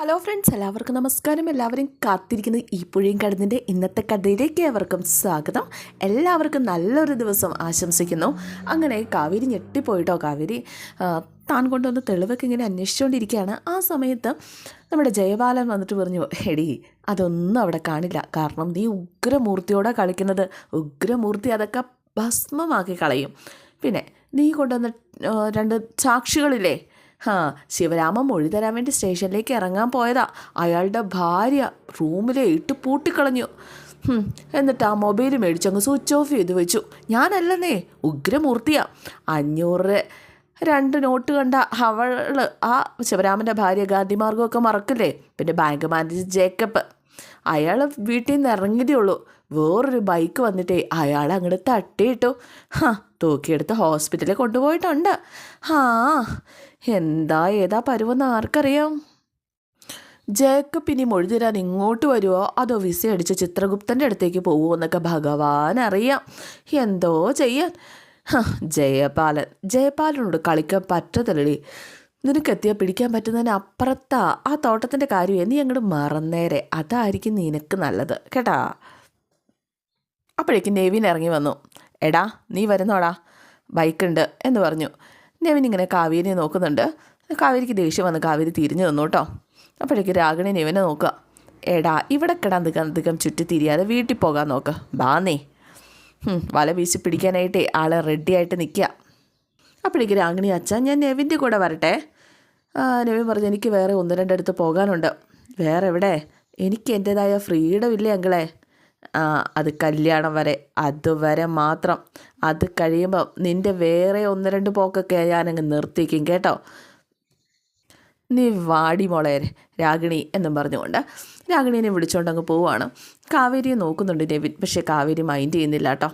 Hello friends, എല്ലാവർക്കും നമസ്കാരം. എല്ലാവരും കാത്തിരിക്കുന്ന ഈ പുഴയും കടന്നിൻ്റെ ഇന്നത്തെ കഥയിലേക്ക് ഏവർക്കും സ്വാഗതം. എല്ലാവർക്കും നല്ലൊരു ദിവസം ആശംസിക്കുന്നു. അങ്ങനെ കാവേരി ഞെട്ടിപ്പോയിട്ടോ. കാവേരി താൻ കൊണ്ടുവന്ന തെളിവൊക്കെ ഇങ്ങനെ അന്വേഷിച്ചുകൊണ്ടിരിക്കുകയാണ്. ആ സമയത്ത് നമ്മുടെ ജയബാലൻ വന്നിട്ട് പറഞ്ഞു, എടി അതൊന്നും അവിടെ കാണില്ല, കാരണം നീ ഉഗ്രമൂർത്തിയോടെ കളിക്കുന്നത്. ഉഗ്രമൂർത്തി അതൊക്കെ ഭസ്മമാക്കി കളയും. പിന്നെ നീ കൊണ്ടുവന്ന രണ്ട് സാക്ഷികളില്ലേ, ശിവരാമൻ മൊഴി തരാൻ വേണ്ടി സ്റ്റേഷനിലേക്ക് ഇറങ്ങാൻ പോയതാ. അയാളുടെ ഭാര്യ റൂമിലെ ഇട്ട് പൂട്ടിക്കളഞ്ഞു. എന്നിട്ട് ആ മൊബൈൽ മേടിച്ചങ്ങ് സ്വിച്ച് ഓഫ് ചെയ്ത് വെച്ചു. ഞാനല്ലെന്നേ, ഉഗ്രമൂർത്തിയാ. 500 2 നോട്ട് കണ്ട അവൾ ആ ശിവരാമൻ്റെ ഭാര്യ ഗാന്ധിമാർഗമൊക്കെ മറക്കില്ലേ. പിന്നെ ബാങ്ക് മാനേജർ ജേക്കബ്, അയാൾ വീട്ടിൽ നിന്ന് ഇറങ്ങിയതേ ഉള്ളൂ. വേറൊരു ബൈക്ക് വന്നിട്ടേ അയാൾ അങ്ങോട്ട് തട്ടിയിട്ടു. തൂക്കിയെടുത്ത് ഹോസ്പിറ്റലിൽ കൊണ്ടുപോയിട്ടുണ്ട്. എന്താ ഏതാ പരുവെന്ന് ആർക്കറിയാം. ജേക്കബ് ഇനി മൊഴി തരാൻ ഇങ്ങോട്ട് വരുമോ അതോ വിസ അടിച്ച് ചിത്രഗുപ്തൻ്റെ അടുത്തേക്ക് പോകുമോ എന്നൊക്കെ ഭഗവാൻ അറിയാം. എന്തോ ചെയ്യാൻ. ജയപാലനോട് കളിക്കാൻ പറ്റത്തില്ലടി. നിനക്കെത്തിയാൽ പിടിക്കാൻ പറ്റുന്നതിന് അപ്പുറത്താ ആ തോട്ടത്തിൻ്റെ കാര്യമേ. നീ അങ്ങോട്ട് മറന്നേരെ, അതായിരിക്കും നിനക്ക് നല്ലത് കേട്ടാ. അപ്പോഴേക്കും നെവിൻ ഇറങ്ങി വന്നു. എടാ നീ വരുന്നോടാ, ബൈക്കുണ്ട് എന്ന് പറഞ്ഞു. നെവിൻ ഇങ്ങനെ കാവേരിയെ നോക്കുന്നുണ്ട്. കാവേരിക്ക് ദേഷ്യം വന്ന് കാവേരി തിരിഞ്ഞു തന്നു കേട്ടോ. അപ്പോഴേക്കും രാഗിണി നെവിനെ നോക്കുക. എടാ ഇവിടെ കിടാൻ അധികം ചുറ്റി തിരിയാതെ വീട്ടിൽ പോകാൻ നോക്ക്. ബാന്നേ. വല വീശി പിടിക്കാനായിട്ടേ ആളെ റെഡിയായിട്ട് നിൽക്കുക. അപ്പോഴേക്കും രാഗിണി, അച്ഛാ ഞാൻ നെവിൻ്റെ കൂടെ വരട്ടെ. നെവിൻ പറഞ്ഞു, എനിക്ക് വേറെ 1-2 അടുത്ത് പോകാനുണ്ട്. വേറെ എവിടെ? എനിക്ക് എൻ്റേതായ ഫ്രീഡം ഇല്ലേ അങ്കിളെ. അത് കല്യാണം വരെ, അതുവരെ മാത്രം. അത് കഴിയുമ്പം നിൻ്റെ വേറെ 1-2 പോക്കൊക്കെ ഞാനങ്ങ് നിർത്തിക്കും കേട്ടോ. നീ വാടി മോളെ രാഗിണി എന്നും പറഞ്ഞുകൊണ്ട് രാഗിണീനെ വിളിച്ചുകൊണ്ട് അങ്ങ് പോവുകയാണ്. കാവേരിയെ നോക്കുന്നുണ്ട് നെവിൻ, പക്ഷേ കാവേരി മൈൻഡ് ചെയ്യുന്നില്ല കേട്ടോ.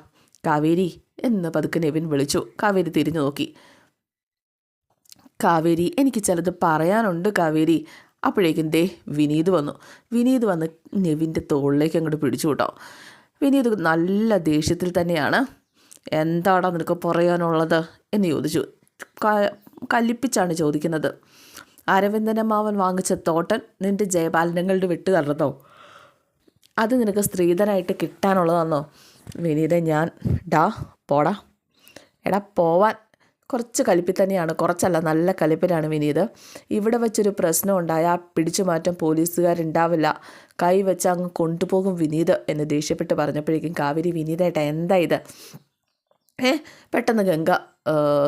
കാവേരി എന്ന് പതുക്കെ നെവിൻ വിളിച്ചു. കാവേരി തിരിഞ്ഞു നോക്കി. കാവേരി എനിക്ക് ചിലത് പറയാനുണ്ട് കാവേരി. അപ്പോഴേക്കും വിനീത് വന്നു. വിനീത് വന്ന് നെവിൻ്റെ തോളിലേക്ക് അങ്ങോട്ട് പിടിച്ചു കേട്ടോ. വിനീത് നല്ല ദേഷ്യത്തിൽ തന്നെയാണ്. എന്താടാ നിനക്ക് പറയാനുള്ളത് എന്ന് ചോദിച്ചു. കല്ലിപ്പിച്ചാണ് ചോദിക്കുന്നത്. അരവിന്ദനമ്മാവൻ വാങ്ങിച്ച തോട്ടൻ നിൻ്റെ ജയപാലനങ്ങളുടെ വിട്ട് തരണോ? അത് നിനക്ക് സ്ത്രീധനായിട്ട് കിട്ടാനുള്ളതാണോ? വിനീത ഞാൻ പോടാ. എടാ പോവാൻ. കുറച്ച് കലിപ്പിൽ തന്നെയാണ്, കുറച്ചല്ല, നല്ല കലിപ്പിലാണ് വിനീത്. ഇവിടെ വെച്ചൊരു പ്രശ്നം ഉണ്ടായാൽ പിടിച്ചു മാറ്റം പോലീസുകാരുണ്ടാവില്ല, കൈ വെച്ച് അങ്ങ് കൊണ്ടുപോകും വിനീത് എന്ന് ദേഷ്യപ്പെട്ട് പറഞ്ഞപ്പോഴേക്കും കാവേരി, വിനീതായിട്ടാ എന്താ ഇത്? പെട്ടെന്ന് ഗംഗ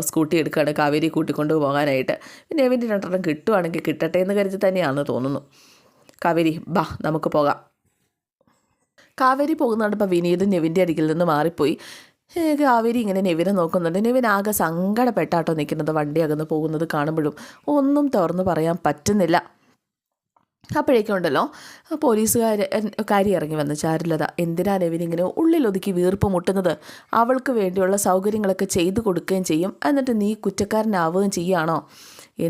സ്കൂട്ടി എടുക്കുകയാണ് കാവേരി കൂട്ടിക്കൊണ്ട് പോകാനായിട്ട്. പിന്നെ നെവിൻ്റെ 2 കിട്ടുവാണെങ്കിൽ കിട്ടട്ടെ എന്ന് കരുതി തന്നെയാണെന്ന് തോന്നുന്നു. കാവേരി ബാ നമുക്ക് പോകാം. കാവേരി പോകുന്നുണ്ടപ്പോൾ വിനീത് നെവിൻ്റെ അരികിൽ നിന്ന് മാറിപ്പോയി. കാവേരി ഇങ്ങനെ നെവിനെ നോക്കുന്നുണ്ട്. നെവിൻ ആകെ സങ്കടപ്പെട്ടാട്ടോ നിൽക്കുന്നത്. വണ്ടി അകന്ന് പോകുന്നത് കാണുമ്പോഴും ഒന്നും തുറന്ന് പറയാൻ പറ്റുന്നില്ല. അപ്പോഴേക്കും ഉണ്ടല്ലോ പോലീസുകാരി ഇറങ്ങി വന്ന്, ചാരുലത എന്തിനാ നെവിൻ ഇങ്ങനെ ഉള്ളിലൊതുക്കി വീർപ്പ് മുട്ടുന്നത്? അവൾക്ക് വേണ്ടിയുള്ള സൗകര്യങ്ങളൊക്കെ ചെയ്തു കൊടുക്കുകയും ചെയ്യും, എന്നിട്ട് നീ കുറ്റക്കാരനാവുകയും ചെയ്യുകയാണോ?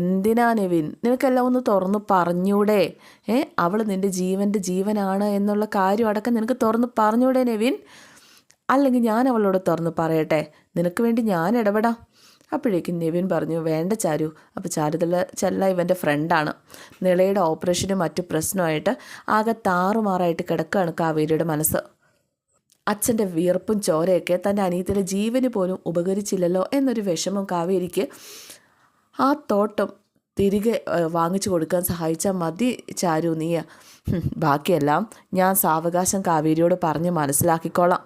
എന്തിനാ നെവിൻ, നിനക്കെല്ലാം ഒന്ന് തുറന്ന് പറഞ്ഞൂടെ? അവൾ നിൻ്റെ ജീവൻ്റെ ജീവനാണ് എന്നുള്ള കാര്യം അടക്കം നിനക്ക് തുറന്ന് പറഞ്ഞൂടെ നെവിൻ? അല്ലെങ്കിൽ ഞാൻ അവളോട് തുറന്ന് പറയട്ടെ, നിനക്ക് വേണ്ടി ഞാൻ ഇടപെടാം. അപ്പോഴേക്കും നെവിൻ പറഞ്ഞു, വേണ്ട ചാരു. അപ്പോൾ ചെല്ല ഇവൻ്റെ ഫ്രണ്ടാണ്. നിളയുടെ ഓപ്പറേഷനും മറ്റു പ്രശ്നമായിട്ട് ആകെ താറുമാറായിട്ട് കിടക്കുകയാണ് കാവേരിയുടെ മനസ്സ്. അച്ഛൻ്റെ വിയർപ്പും ചോരയൊക്കെ തൻ്റെ അനിയത്തിൻ്റെ ജീവന് പോലും ഉപകരിച്ചില്ലല്ലോ എന്നൊരു വിഷമം കാവേരിക്ക്. ആ തോട്ടം തിരികെ വാങ്ങിച്ചു കൊടുക്കാൻ സഹായിച്ചാൽ മതി ചാരു നീ. ബാക്കിയെല്ലാം ഞാൻ സാവകാശം കാവേരിയോട് പറഞ്ഞ് മനസ്സിലാക്കിക്കോളാം.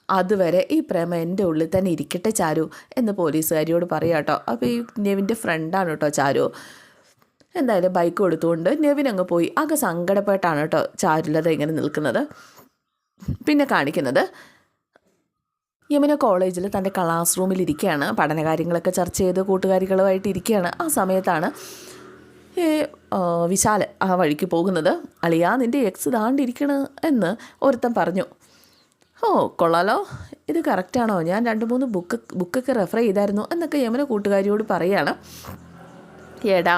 അതുവരെ ഈ പ്രേമം എൻ്റെ ഉള്ളിൽ തന്നെ ഇരിക്കട്ടെ ചാരു എന്ന് പോലീസുകാരിയോട് പറയാം കേട്ടോ. അപ്പോൾ ഈ നെവിൻ്റെ ഫ്രണ്ടാണ് കേട്ടോ ചാരു. എന്തായാലും ബൈക്ക് കൊടുത്തുകൊണ്ട് നെവിൻ അങ്ങ് പോയി. ആകെ സങ്കടപ്പെട്ടാണ് കേട്ടോ ചാരുലത ഇങ്ങനെ നിൽക്കുന്നത്. പിന്നെ കാണിക്കുന്നത് യമുന കോളേജിൽ തൻ്റെ ക്ലാസ് റൂമിൽ ഇരിക്കുകയാണ്. പഠനകാര്യങ്ങളൊക്കെ ചർച്ച ചെയ്ത് കൂട്ടുകാരികളുമായിട്ട് ഇരിക്കുകയാണ്. ആ സമയത്താണ് വിശാൽ ആ വഴിക്ക് പോകുന്നത്. അളിയാ നിൻ്റെ എക്സ് താണ്ടിരിക്കണ എന്ന് ഒരുത്തൻ പറഞ്ഞു. കൊള്ളാലോ, ഇത് കറക്റ്റാണോ? ഞാൻ 2-3 ബുക്കൊക്കെ റെഫർ ചെയ്തായിരുന്നു എന്നൊക്കെ യമുന കൂട്ടുകാരിയോട് പറയുകയാണ്. ഏടാ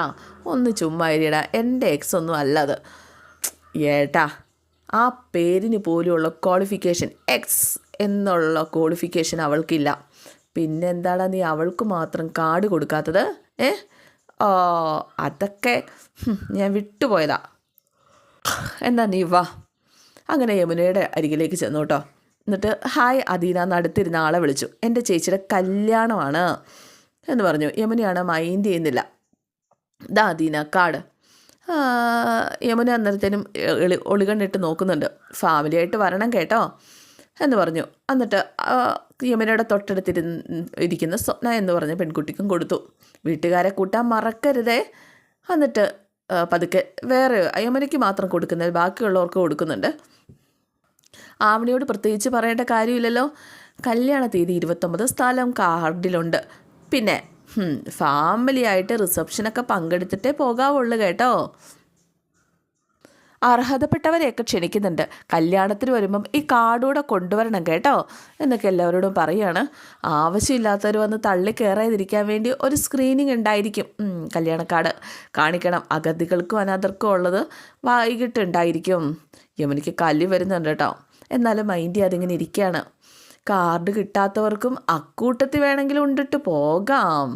ഒന്ന് ചുമ്മാ ഇരിയടാ, എൻ്റെ എക്സ് ഒന്നും അല്ലത്. ഏട്ടാ ആ പേരിന് പോലെയുള്ള ക്വാളിഫിക്കേഷൻ, എക്സ് എന്നുള്ള ക്വാളിഫിക്കേഷൻ അവൾക്കില്ല. പിന്നെന്താടാ നീ അവൾക്ക് മാത്രം കാർഡ് കൊടുക്കാത്തത്? ഓ അതൊക്കെ ഞാൻ വിട്ടുപോയതാ. എന്നാ നീ വാ. അങ്ങനെ യമുനയുടെ അരികിലേക്ക് ചെന്നു കേട്ടോ. എന്നിട്ട് ഹായ് അദീന എന്ന് അടുത്തിരുന്ന ആളെ വിളിച്ചു. എൻ്റെ ചേച്ചിയുടെ കല്യാണമാണ് എന്ന് പറഞ്ഞു. യമുനയാണ് മൈൻഡ് ചെയ്യുന്നില്ല. ദാ അദീന കാർഡ്. യമുന അന്നേരത്തേനും ഒളികണ്ണിട്ട് നോക്കുന്നുണ്ട്. ഫാമിലിയായിട്ട് വരണം കേട്ടോ എന്ന് പറഞ്ഞു. എന്നിട്ട് യമുനയുടെ തൊട്ടടുത്തിരിക്കുന്ന സ്വപ്ന എന്ന് പറഞ്ഞ പെൺകുട്ടിക്കും കൊടുത്തു. വീട്ടുകാരെ കൂട്ടാൻ മറക്കരുതേ. എന്നിട്ട് പതുക്കെ വേറെ യമുനയ്ക്ക് മാത്രം കൊടുക്കുന്നത് ബാക്കിയുള്ളവർക്ക് കൊടുക്കുന്നുണ്ട്. ആവണിയോട് പ്രത്യേകിച്ച് പറയേണ്ട കാര്യമില്ലല്ലോ. കല്യാണ തീയതി 29, സ്ഥലം കാർഡിലുണ്ട്. പിന്നെ ഫാമിലിയായിട്ട് റിസപ്ഷനൊക്കെ പങ്കെടുത്തിട്ടേ പോകാവുള്ളൂ കേട്ടോ. അർഹതപ്പെട്ടവരെയൊക്കെ ക്ഷണിക്കുന്നുണ്ട്. കല്യാണത്തിന് വരുമ്പം ഈ കാർഡൂടെ കൊണ്ടുവരണം കേട്ടോ എന്നൊക്കെ എല്ലാവരോടും പറയുകയാണ്. ആവശ്യമില്ലാത്തവർ വന്ന് തള്ളി കയറാതിരിക്കാൻ വേണ്ടി ഒരു സ്ക്രീനിങ് ഉണ്ടായിരിക്കും. കല്യാണ കാർഡ് കാണിക്കണം. അഗതികൾക്കും അനാഥർക്കും ഉള്ളത് വൈകിട്ട് ഉണ്ടായിരിക്കും. യമുനയ്ക്ക് കല്ല് വരുന്നുണ്ട് കേട്ടോ. എന്നാലും മൈൻഡ് അതിങ്ങനെ ഇരിക്കുകയാണ്. കാർഡ് കിട്ടാത്തവർക്കും അക്കൂട്ടത്തിൽ വേണമെങ്കിലും ഉണ്ടിട്ട് പോകാം.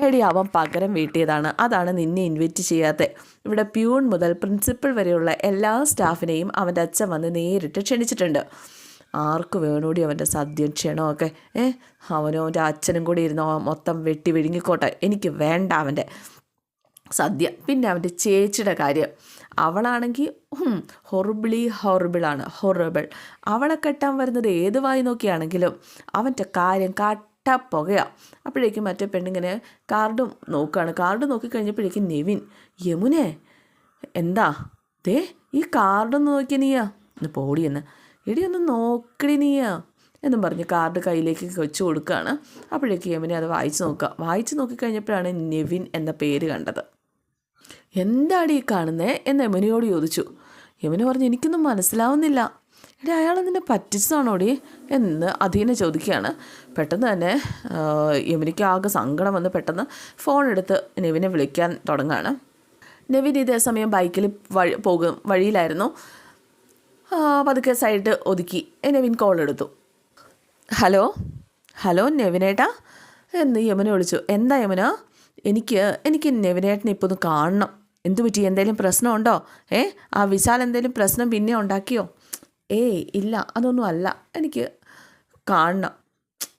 എടി അവൻ പകരം വീട്ടിയതാണ്. അതാണ് നിന്നെ ഇൻവൈറ്റ് ചെയ്യാത്തത്. ഇവിടെ പ്യൂൺ മുതൽ പ്രിൻസിപ്പൽ വരെയുള്ള എല്ലാ സ്റ്റാഫിനെയും അവൻ്റെ അച്ഛൻ വന്ന് നേരിട്ട് ക്ഷണിച്ചിട്ടുണ്ട്. ആർക്ക് വേണോടി അവൻ്റെ സദ്യയും ക്ഷണമൊക്കെ. അവനോ അവൻ്റെ അച്ഛനും കൂടി ഇരുന്നോ മൊത്തം വെട്ടി വിഴുങ്ങിക്കോട്ടെ. എനിക്ക് വേണ്ട അവൻ്റെ സദ്യ. പിന്നെ അവൻ്റെ ചേച്ചിയുടെ കാര്യം. അവളാണെങ്കിൽ ഹൊറിബിളാണ്. അവളെ കെട്ടാൻ വരുന്നത് ഏത് വായി നോക്കിയാണെങ്കിലും അവൻ്റെ കാര്യം പുകയാണ്. അപ്പോഴേക്കും മറ്റേ പെണ്ണിങ്ങനെ കാർഡും നോക്കുകയാണ്. കാർഡ് നോക്കിക്കഴിഞ്ഞപ്പോഴേക്കും നെവിൻ, യമുനെ എന്താ ദേ ഈ കാർഡൊന്ന് നോക്കി നീയാ ഒന്ന് പോടിയെന്ന്. എടി ഒന്ന് നോക്കടി നീയാ എന്നും പറഞ്ഞ് കാർഡ് കയ്യിലേക്ക് വെച്ച് കൊടുക്കുകയാണ്. അപ്പോഴേക്കും യമുനെ അത് വായിച്ച് നോക്കിക്കഴിഞ്ഞപ്പോഴാണ് നെവിൻ എന്ന പേര് കണ്ടത്. എന്താണ് ഈ കാണുന്നത് എന്ന് യമുനയോട് ചോദിച്ചു. യമുന പറഞ്ഞു എനിക്കൊന്നും മനസ്സിലാവുന്നില്ല. എടി അയാൾ നിന്നെ പറ്റിച്ചതാണോടി എന്ന് അധീന ചോദിക്കുകയാണ്. പെട്ടെന്ന് തന്നെ യമുനയ്ക്ക് ആകെ സങ്കടം വന്ന് പെട്ടെന്ന് ഫോൺ എടുത്ത് നെവിനെ വിളിക്കാൻ തുടങ്ങുകയാണ്. നെവിൻ ഇതേ സമയം ബൈക്കിൽ വഴിയിലായിരുന്നു. പതുക്കെ സൈഡ് ഒതുക്കി നെവിൻ കോൾ എടുത്തു. ഹലോ നെവിനേട്ടാ എന്ന് യമുന വിളിച്ചു. എന്താ യമുന? എനിക്ക് നെവിനേട്ടനെ ഇപ്പോൾ ഒന്ന് കാണണം. എന്തു പറ്റി? എന്തെങ്കിലും പ്രശ്നമുണ്ടോ? ആ വിശാൽ എന്തെങ്കിലും പ്രശ്നം പിന്നെ ഉണ്ടാക്കിയോ? ഇല്ല, അതൊന്നും അല്ല. എനിക്ക് കാണണം.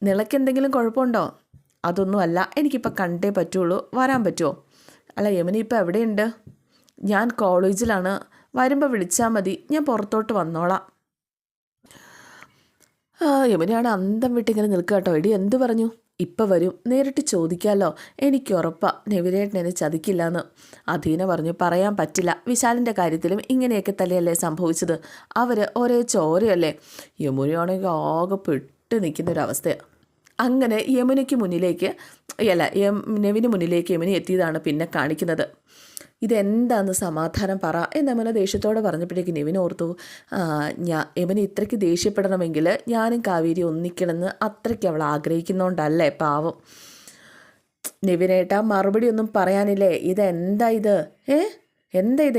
നിളയ്ക്ക് എന്തെങ്കിലും കുഴപ്പമുണ്ടോ? അതൊന്നും അല്ല. എനിക്കിപ്പോൾ കണ്ടേ പറ്റുള്ളൂ. വരാൻ പറ്റുമോ? അല്ല യമുന ഇപ്പോൾ എവിടെയുണ്ട്? ഞാൻ കോളേജിലാണ്. വരുമ്പോൾ വിളിച്ചാൽ മതി. ഞാൻ പുറത്തോട്ട് വന്നോളാം. യമുനയാണ് അന്തം വിട്ടിങ്ങനെ നിൽക്കുക കേട്ടോ. എടി എന്ത് പറഞ്ഞു? ഇപ്പം വരും. നേരിട്ട് ചോദിക്കാമല്ലോ. എനിക്ക് ഉറപ്പാണ് നെവിനേട്ടൻ എന്നെ ചതിക്കില്ലെന്ന് അധീന പറഞ്ഞു. പറയാൻ പറ്റില്ല. വിശാലിൻ്റെ കാര്യത്തിലും ഇങ്ങനെയൊക്കെ തന്നെയല്ലേ സംഭവിച്ചത്. അവർ ഒരേ ചോരയല്ലേ. യമുനയാണെങ്കിൽ ആകെ പെട്ട് നിൽക്കുന്നൊരവസ്ഥയാണ്. അങ്ങനെ നെവിന് മുന്നിലേക്ക് യമുന എത്തിയതാണ് പിന്നെ കാണിക്കുന്നത്. ഇതെന്താന്ന് സമാധാനം പറ എന്ന് യമുന ദേഷ്യത്തോടെ പറഞ്ഞപ്പോഴേക്ക് നെവിൻ ഓർത്തു, യമുന ഇത്രയ്ക്ക് ദേഷ്യപ്പെടണമെങ്കിൽ ഞാനും കാവേരി ഒന്നിക്കണമെന്ന് അത്രയ്ക്ക് അവൾ ആഗ്രഹിക്കുന്നതുകൊണ്ടല്ലേ പാവം. നെവിനേട്ടാ മറുപടി ഒന്നും പറയാനില്ലേ? എന്താ ഇത്?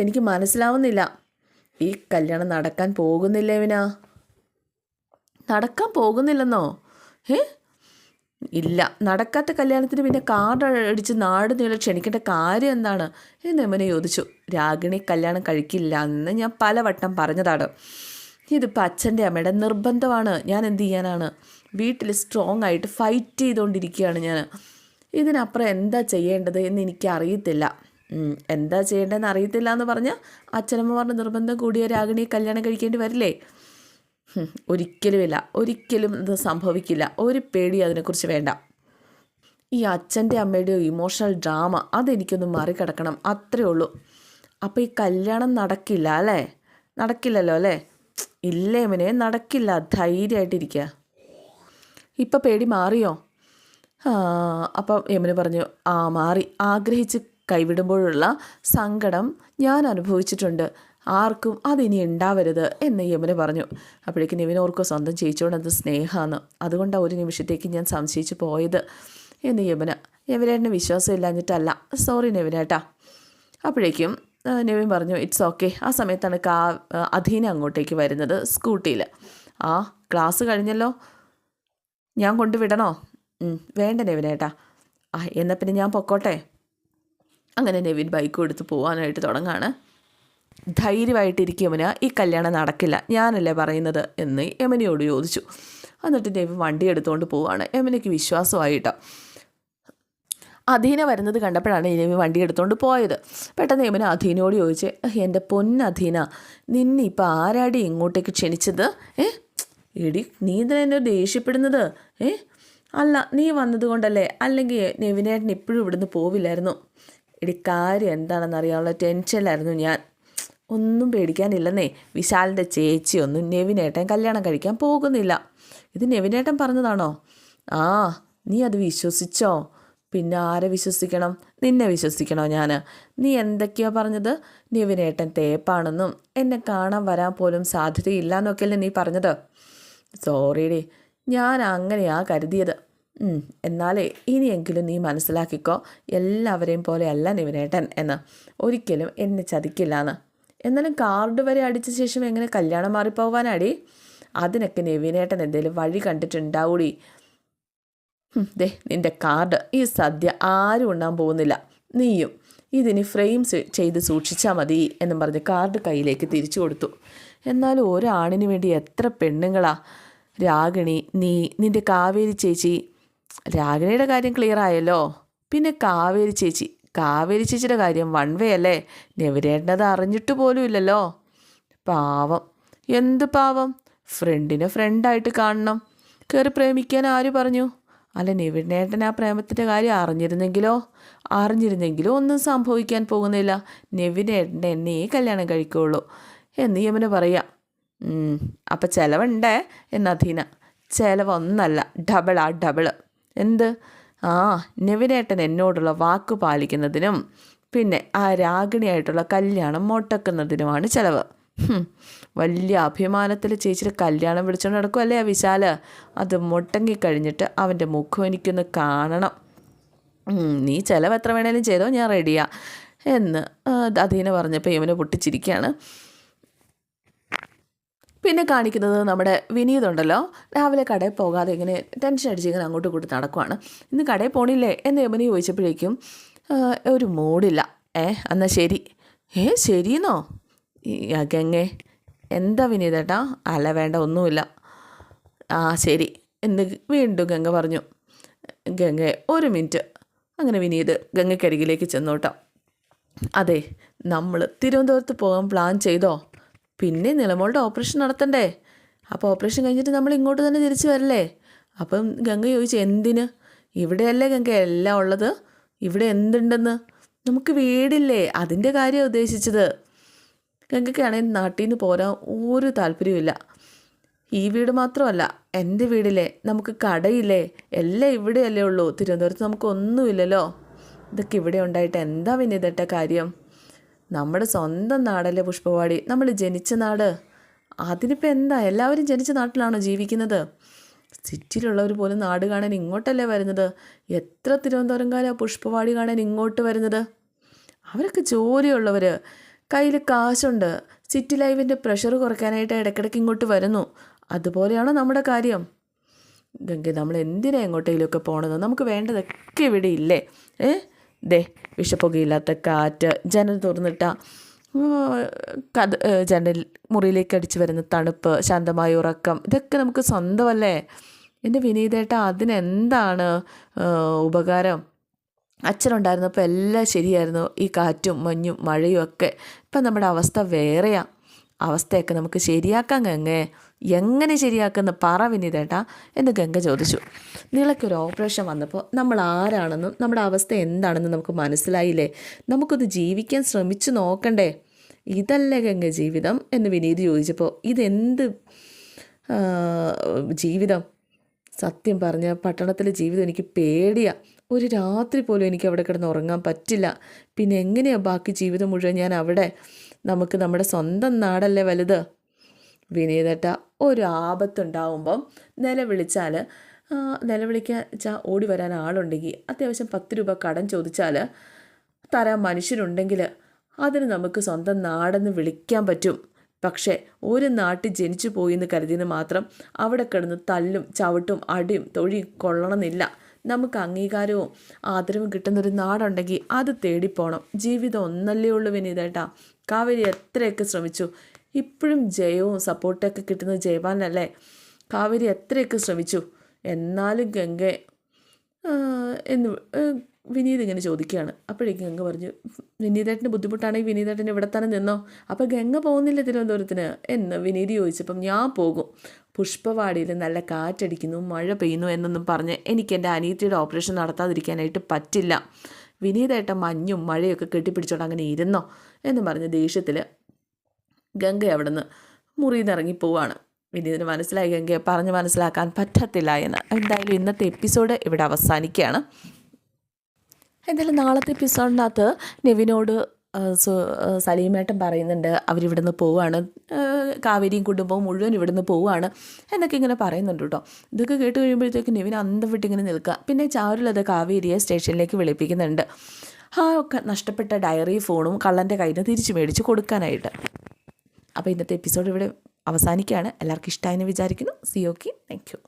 എനിക്ക് മനസ്സിലാവുന്നില്ല. ഈ കല്യാണം നടക്കാൻ പോകുന്നില്ല യമുന? നടക്കാൻ പോകുന്നില്ലെന്നോ? ഇല്ല, നടക്കാത്ത കല്യാണത്തിന് പിന്നെ കാർഡ് അടിച്ച് നാട് നീളെ ക്ഷണിക്കേണ്ട കാര്യം എന്താണ് എന്ന് യമുന ചോദിച്ചു. രാഗിണി കല്യാണം കഴിക്കില്ല എന്ന് ഞാൻ പലവട്ടം പറഞ്ഞതാണ്. ഇതിപ്പോൾ അച്ഛൻ്റെ അമ്മയുടെ നിർബന്ധമാണ്. ഞാൻ എന്ത് ചെയ്യാനാണ്? വീട്ടിൽ സ്ട്രോങ് ആയിട്ട് ഫൈറ്റ് ചെയ്തുകൊണ്ടിരിക്കുകയാണ് ഞാൻ. ഇതിനപ്പുറം എന്താ ചെയ്യേണ്ടത് എന്ന് എനിക്കറിയത്തില്ല. എന്താ ചെയ്യേണ്ടതെന്ന് അറിയത്തില്ല എന്ന് പറഞ്ഞാൽ അച്ഛനമ്മമാരുടെ നിർബന്ധം കൂടിയ രാഗിണിയെ കല്യാണം കഴിക്കേണ്ടി വരില്ലേ? ഒരിക്കലും ഇത് സംഭവിക്കില്ല. ഒരു പേടി അതിനെക്കുറിച്ച് വേണ്ട. ഈ അച്ഛൻ്റെ അമ്മയുടെയോ ഇമോഷണൽ ഡ്രാമ അതെനിക്കൊന്ന് മറികടക്കണം, അത്രേ ഉള്ളൂ. അപ്പോൾ ഈ കല്യാണം നടക്കില്ലല്ലോ അല്ലേ? ഇല്ലേ യമുനെ, നടക്കില്ല. ധൈര്യമായിട്ടിരിക്കുക. ഇപ്പം പേടി മാറിയോ? അപ്പം യമുന പറഞ്ഞു, മാറി. ആഗ്രഹിച്ച് കൈവിടുമ്പോഴുള്ള സങ്കടം ഞാൻ അനുഭവിച്ചിട്ടുണ്ട്. ആർക്കും അതിനി ഉണ്ടാവരുത് എന്ന് യമുന പറഞ്ഞു. അപ്പോഴേക്കും നെവിൻ ഓർക്കോ സ്വന്തം ചേച്ചിയോട് അത് സ്നേഹമാണ്. അതുകൊണ്ടാണ് ഒരു നിമിഷത്തേക്ക് ഞാൻ സംശയിച്ച് പോയത് എന്ന് യമുനേട്ടന് വിശ്വാസം ഇല്ലാഞ്ഞിട്ടല്ല. സോറി നെവിനേട്ടാ. അപ്പോഴേക്കും നെവിൻ പറഞ്ഞു ഇറ്റ്സ് ഓക്കെ. ആ സമയത്താണ് അധീന അങ്ങോട്ടേക്ക് വരുന്നത് സ്കൂട്ടിയിൽ. ക്ലാസ് കഴിഞ്ഞല്ലോ, ഞാൻ കൊണ്ടുവിടണോ? വേണ്ട നെവിനേട്ടാ. എന്നാൽ പിന്നെ ഞാൻ പൊക്കോട്ടെ. അങ്ങനെ നെവിൻ ബൈക്കും എടുത്ത് പോകാനായിട്ട് തുടങ്ങാണ്. ധൈര്യമായിട്ടിരിക്കും യമുന, ഈ കല്യാണം നടക്കില്ല, ഞാനല്ലേ പറയുന്നത് എന്ന് യമുനയോട് ചോദിച്ചു. എന്നിട്ട് നെവിൻ വണ്ടി എടുത്തുകൊണ്ട് പോവുകയാണ്. യമുനയ്ക്ക് വിശ്വാസമായിട്ടോ. അധീന വരുന്നത് കണ്ടപ്പോഴാണ് നെവിൻ വണ്ടി എടുത്തുകൊണ്ട് പോയത്. പെട്ടെന്ന് യമുന അധീനയോട് ചോദിച്ച്, എൻ്റെ പൊന്നധീന, നിന്നെ ഇപ്പം ആരാടി ഇങ്ങോട്ടേക്ക് ക്ഷണിച്ചത്? എടി നീ ഇതിനെ എന്നെ ദേഷ്യപ്പെടുന്നത്? അല്ല, നീ വന്നതുകൊണ്ടല്ലേ, അല്ലെങ്കിൽ നെവിനേട്ടൻ ഇപ്പോഴും ഇവിടുന്ന് പോവില്ലായിരുന്നു. എടി കാര്യം എന്താണെന്ന് അറിയാനുള്ള ടെൻഷനിലായിരുന്നു ഞാൻ. ഒന്നും പേടിക്കാനില്ലെന്നേ, വിശാലിൻ്റെ ചേച്ചിയൊന്നും നെവിനേട്ടൻ കല്യാണം കഴിക്കാൻ പോകുന്നില്ല. ഇത് നെവിനേട്ടൻ പറഞ്ഞതാണോ? ആ, നീ അത് വിശ്വസിച്ചോ? പിന്നെ ആരെ വിശ്വസിക്കണം? നിന്നെ വിശ്വസിക്കണോ ഞാൻ? നീ എന്തൊക്കെയാ പറഞ്ഞത്? നെവിനേട്ടൻ തേപ്പാണെന്നും എന്നെ കാണാൻ വരാൻ പോലും സാധ്യതയില്ല എന്നൊക്കെയല്ലേ നീ പറഞ്ഞത്? സോറിഡി, ഞാൻ അങ്ങനെയാ കരുതിയത്. എന്നാലേ ഇനിയെങ്കിലും നീ മനസ്സിലാക്കിക്കോ, എല്ലാവരെയും പോലെയല്ല നെവിനേട്ടൻ എന്ന്. ഒരിക്കലും എന്നെ ചതിക്കില്ല എന്ന്. എന്നാലും കാർഡ് വരെ അടിച്ച ശേഷം എങ്ങനെ കല്യാണം മാറിപ്പോവാനാടി? അതിനൊക്കെ നെവിനേട്ടൻ എന്തെങ്കിലും വഴി കണ്ടിട്ടുണ്ടാവൂടി. ദേ നിൻ്റെ കാർഡ്, ഈ സദ്യ ആരും ഉണ്ണാൻ പോകുന്നില്ല, നീയും. ഇതിന് ഫ്രെയിം ചെയ്ത് സൂക്ഷിച്ചാൽ മതി എന്നും പറഞ്ഞ് കാർഡ് കയ്യിലേക്ക് തിരിച്ചു കൊടുത്തു. എന്നാലും ഒരാണിന് വേണ്ടി എത്ര പെണ്ണുങ്ങളാ? രാഗിണി, നീ, നിൻ്റെ കാവേരി ചേച്ചി. രാഗിണിയുടെ കാര്യം ക്ലിയർ ആയല്ലോ. പിന്നെ കാവേരി ചേച്ചിയുടെ കാര്യം വൺ വേ അല്ലേ? നെവിനേട്ടനത് അറിഞ്ഞിട്ട് പോലും ഇല്ലല്ലോ. പാവം. എന്ത് പാവം? ഫ്രണ്ടിനെ ഫ്രണ്ടായിട്ട് കാണണം. കയറി പ്രേമിക്കാൻ ആര് പറഞ്ഞു? അല്ല, നെവിനേട്ടൻ ആ പ്രേമത്തിൻ്റെ കാര്യം അറിഞ്ഞിരുന്നെങ്കിലോ ഒന്നും സംഭവിക്കാൻ പോകുന്നില്ല. നെവിനേട്ടൻ എന്നെ കല്യാണം കഴിക്കുള്ളൂ എന്ന് യമുന പറയാം. അപ്പം ചിലവുണ്ടേ എന്ന് അധീന. ചിലവൊന്നല്ല, ഡബിള്. എന്ത്? നെവിനേട്ടൻ എന്നോടുള്ള വാക്ക് പാലിക്കുന്നതിനും പിന്നെ ആ രാഗിണിയായിട്ടുള്ള കല്യാണം മുടക്കുന്നതിനുമാണ് ചിലവ്. വലിയ അഭിമാനത്തിൽ ചേച്ചിയുടെ കല്യാണം വിളിച്ചുകൊണ്ട് നടക്കുമല്ലേ ആ വിശാല്. അത് മുടങ്ങിക്കഴിഞ്ഞിട്ട് അവൻ്റെ മുഖം എനിക്കൊന്ന് കാണണം. നീ ചിലവ് എത്ര വേണേലും ചെയ്തോ, ഞാൻ റെഡിയാ എന്ന് അധീന പറഞ്ഞപ്പോൾ യമുന പൊട്ടിച്ചിരിക്കുകയാണ്. പിന്നെ കാണിക്കുന്നത് നമ്മുടെ വിനീതുണ്ടല്ലോ, രാവിലെ കടയിൽ പോകാതെ ഇങ്ങനെ ടെൻഷൻ അടിച്ച് ഇങ്ങനെ അങ്ങോട്ടും ഇങ്ങോട്ടും നടക്കുവാണ്. ഇന്ന് കടയിൽ പോണില്ലേ എന്ന് യമുന ചോദിച്ചപ്പോഴേക്കും ഒരു മൂടില്ല. എന്നാൽ ശരി. ശരിയെന്നോ? ഗംഗേ, എന്താ വിനീതേട്ടാ? അല്ല വേണ്ട, ഒന്നുമില്ല. ശരി എന്ന് വീണ്ടും ഗംഗ പറഞ്ഞു. ഗംഗ ഒരു മിനിറ്റ്. അങ്ങനെ വിനീത് ഗംഗയ്ക്കരികിലേക്ക് ചെന്നോട്ടോ. അതെ, നമ്മൾ തിരുവനന്തപുരത്ത് പോകാൻ പ്ലാൻ ചെയ്തോ? പിന്നെ നിലമോളുടെ ഓപ്പറേഷൻ നടത്തണ്ടേ? അപ്പോൾ ഓപ്പറേഷൻ കഴിഞ്ഞിട്ട് നമ്മൾ ഇങ്ങോട്ട് തന്നെ തിരിച്ചു വരല്ലേ? അപ്പം ഗംഗ ചോദിച്ചു, എന്തിന്? ഇവിടെയല്ലേ ഗംഗ എല്ലാം ഉള്ളത്, ഇവിടെ എന്തുണ്ടെന്ന്? നമുക്ക് വീടില്ലേ, അതിൻ്റെ കാര്യമാണ് ഉദ്ദേശിച്ചത്. ഗംഗയ്ക്കാണെങ്കിൽ നാട്ടിൽ നിന്ന് പോരാൻ ഒരു താല്പര്യമില്ല. ഈ വീട് മാത്രമല്ല, എൻ്റെ വീടില്ലേ, നമുക്ക് കടയില്ലേ, എല്ലാം ഇവിടെയല്ലേ ഉള്ളൂ. തിരുവനന്തപുരത്ത് നമുക്കൊന്നുമില്ലല്ലോ. ഇതൊക്കെ ഇവിടെ ഉണ്ടായിട്ട് എന്താ വിനീതേട്ട കാര്യം? നമ്മുടെ സ്വന്തം നാടല്ലേ പുഷ്പവാടി, നമ്മൾ ജനിച്ച നാട്. അതിനിപ്പോൾ എന്താ? എല്ലാവരും ജനിച്ച നാട്ടിലാണോ ജീവിക്കുന്നത്? സിറ്റിയിലുള്ളവർ പോലും നാട് കാണാൻ ഇങ്ങോട്ടല്ലേ വരുന്നത്. എത്ര തിരുവനന്തപുരംകാരാണ് പുഷ്പവാടി കാണാൻ ഇങ്ങോട്ട് വരുന്നത്? അവരൊക്കെ ജോലിയുള്ളവർ, കയ്യിൽ കാശുണ്ട്. സിറ്റി ലൈഫിൻ്റെ പ്രഷർ കുറയ്ക്കാനായിട്ട് ഇടയ്ക്കിടയ്ക്ക് ഇങ്ങോട്ട് വരുന്നു. അതുപോലെയാണോ നമ്മുടെ കാര്യം? ഗംഗ, നമ്മൾ എന്തിനാണ് എങ്ങോട്ടെങ്കിലുമൊക്കെ പോണത്? നമുക്ക് വേണ്ടതൊക്കെ ഇവിടെ ഇല്ലേ? ദേ വിഷപ്പുകയില്ലാത്ത കാറ്റ്, ജനൽ തുറന്നിട്ട ജനൽ മുറിയിലേക്ക് അടിച്ചു വരുന്ന തണുപ്പ്, ശാന്തമായ ഉറക്കം, ഇതൊക്കെ നമുക്ക് സ്വന്തമല്ലേ? എൻ്റെ വിനീതേട്ട, അതിനെന്താണ് ഉപകാരം? അച്ഛനുണ്ടായിരുന്നപ്പോൾ എല്ലാം ശരിയായിരുന്നു, ഈ കാറ്റും മഞ്ഞും മഴയും ഒക്കെ. ഇപ്പം നമ്മുടെ അവസ്ഥ വേറെയാണ്. അവസ്ഥയൊക്കെ നമുക്ക് ശരിയാക്കാം ഗംഗേ. എങ്ങനെ ശരിയാക്കുന്ന പറ വിനീതേട്ടാ എന്ന് ഗംഗ ചോദിച്ചു. നിളയ്ക്കൊരു ഓപ്പറേഷൻ വന്നപ്പോൾ നമ്മൾ ആരാണെന്നും നമ്മുടെ അവസ്ഥ എന്താണെന്നും നമുക്ക് മനസ്സിലായില്ലേ? നമുക്കൊന്ന് ജീവിക്കാൻ ശ്രമിച്ചു നോക്കണ്ടേ? ഇതല്ലേ ഗംഗ ജീവിതം എന്ന് വിനീത് ചോദിച്ചപ്പോൾ, ഇതെന്ത് ജീവിതം? സത്യം പറഞ്ഞ പട്ടണത്തിലെ ജീവിതം എനിക്ക് പേടിയാണ്. ഒരു രാത്രി പോലും എനിക്ക് അവിടെ കിടന്ന് ഉറങ്ങാൻ പറ്റില്ല. പിന്നെ എങ്ങനെയാണ് ബാക്കി ജീവിതം മുഴുവൻ ഞാൻ അവിടെ? നമുക്ക് നമ്മുടെ സ്വന്തം നാടല്ലേ വലുത്. വിനീതേട്ട, ഒരു ആപത്തുണ്ടാവുമ്പം നിലവിളിച്ചാൽ ഓടി വരാൻ ആളുണ്ടെങ്കിൽ, അത്യാവശ്യം 10 രൂപ കടം ചോദിച്ചാൽ തരാൻ മനുഷ്യരുണ്ടെങ്കിൽ അതിന് നമുക്ക് സ്വന്തം നാടെന്ന് വിളിക്കാൻ പറ്റും. പക്ഷേ ഒരു നാട്ടിൽ ജനിച്ചു പോയി എന്ന് കരുതിയെന്ന് മാത്രം അവിടെ കിടന്ന് തല്ലും ചവിട്ടും അടിയും തൊഴിയും കൊള്ളണമെന്നില്ല. നമുക്ക് അംഗീകാരവും ആദരവും കിട്ടുന്നൊരു നാടുണ്ടെങ്കിൽ അത് തേടിപ്പോണം. ജീവിതം ഒന്നല്ലേ ഉള്ളൂ വിനീതേട്ടാ. കാവേരി എത്രയൊക്കെ ശ്രമിച്ചു. ഇപ്പോഴും ജയവും സപ്പോർട്ടൊക്കെ കിട്ടുന്നത് ജയപാലനല്ലേ. കാവേരി എത്രയൊക്കെ ശ്രമിച്ചു, എന്നാലും ഗംഗ എന്ന് വിനീത് ഇങ്ങനെ ചോദിക്കുകയാണ്. അപ്പോഴേക്കും ഗംഗ പറഞ്ഞു, വിനീതേട്ടന് ബുദ്ധിമുട്ടാണെങ്കിൽ വിനീതേട്ടൻ ഇവിടെ തന്നെ നിന്നോ. അപ്പോൾ ഗംഗ പോകുന്നില്ല തിരുവനന്തപുരത്തിന് എന്ന് വിനീത് ചോദിച്ചപ്പം ഞാൻ പോകും. പുഷ്പവാടിയിൽ നല്ല കാറ്റടിക്കുന്നു, മഴ പെയ്യുന്നു എന്നൊന്നും പറഞ്ഞ് എനിക്ക് എൻ്റെ അനിയത്തിയുടെ ഓപ്പറേഷൻ നടത്താതിരിക്കാനായിട്ട് പറ്റില്ല. വിനീതേട്ടൻ മഞ്ഞും മഴയൊക്കെ കെട്ടിപ്പിടിച്ചോണ്ട് അങ്ങനെ ഇരുന്നോ എന്ന് പറഞ്ഞ് ദേഷ്യത്തിൽ ഗംഗ അവിടെ നിന്ന് മുറിയിൽ നിന്ന് ഇറങ്ങിപ്പോവാണ്. വിനീതിന് മനസ്സിലായി ഗംഗയെ പറഞ്ഞ് മനസ്സിലാക്കാൻ പറ്റത്തില്ല എന്ന്. എന്തായാലും ഇന്നത്തെ എപ്പിസോഡ് ഇവിടെ അവസാനിക്കുകയാണ്. എന്തായാലും നാളത്തെ എപ്പിസോഡിനകത്ത് നെവിനോട് സലീമേട്ടൻ പറയുന്നുണ്ട് അവരിവിടെ നിന്ന് പോവുകയാണ്, കാവേരിയും കുടുംബവും മുഴുവൻ ഇവിടെ നിന്ന് പോവുകയാണ് എന്നൊക്കെ ഇങ്ങനെ പറയുന്നുണ്ട് കേട്ടോ. ഇതൊക്കെ കേട്ട് കഴിയുമ്പോഴത്തേക്ക് നെവിൻ അന്തം വിട്ടിങ്ങനെ നിൽക്കുക. പിന്നെ ചാരുലത കാവേരിയെ സ്റ്റേഷനിലേക്ക് വിളിപ്പിക്കുന്നുണ്ട്. ഒക്കെ നഷ്ടപ്പെട്ട ഡയറി ഫോണും കള്ളൻ്റെ കയ്യിൽ നിന്ന് തിരിച്ചു മേടിച്ച് കൊടുക്കാനായിട്ട്. അപ്പോൾ ഇന്നത്തെ എപ്പിസോഡ് ഇവിടെ അവസാനിക്കുകയാണ്. എല്ലാവർക്കും ഇഷ്ടമായെന്ന് വിചാരിക്കുന്നു. C okay, thank you.